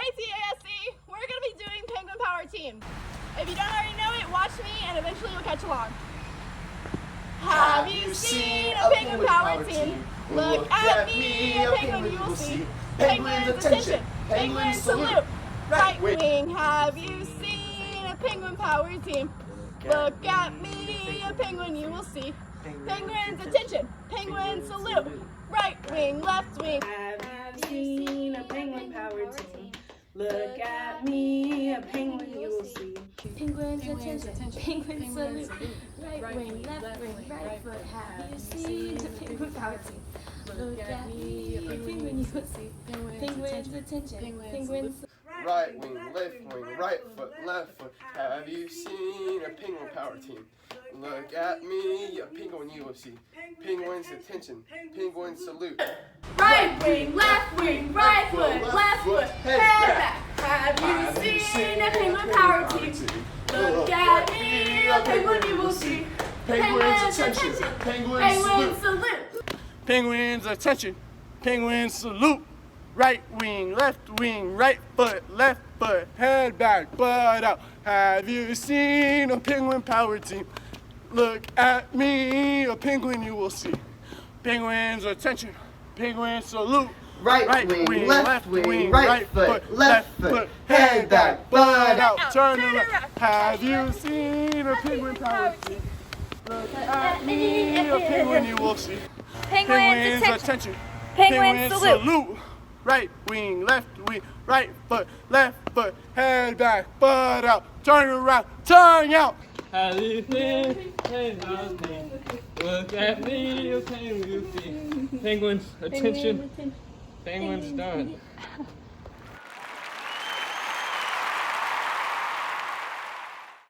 Hey TASC, we're going to be doing Penguin Power Team. If you don't already know it, watch me and eventually you'll catch along. Have you seen a Penguin Power Team? Look at me, a penguin you will see. Penguins attention, penguins salute. Right wing, have you seen a Penguin Power Team? Look at me, a penguin you will see. Penguins attention, penguins salute. Right wing, left wing. Have you seen a Penguin Power Team? Look at me, a penguin you will see. Penguins attention, penguins salute. Right wing, left wing, right foot. Have you seen a Penguin Power Team? Look at me, a penguin you will see. Penguins attention, penguins salute. Right wing, left wing, right foot, left foot. Have you seen a Penguin Power Team? Look at me, a penguin you will see. Penguins attention, penguins salute. Right wing, left wing, right foot, left foot, head back. Have you seen a Penguin Power Team? Look at me, a penguin you will see. Penguins attention, penguins salute. Penguins attention, penguins salute. Right wing, right foot, head back, butt out. Have you seen a Penguin Power Team? Look at me, a penguin you will see. Penguins attention, penguins salute. Right wing, left wing, right foot, left foot, head back, butt out. Turn around. Have you seen a Penguin Power Team? Look at me, a penguin you will see. Penguins attention, penguins salute. Right wing, right foot, left foot, head back, butt out. Turn around, turn out. Have you seen a penguin power team? Look at me, a penguin you see. Penguins attention, penguins done.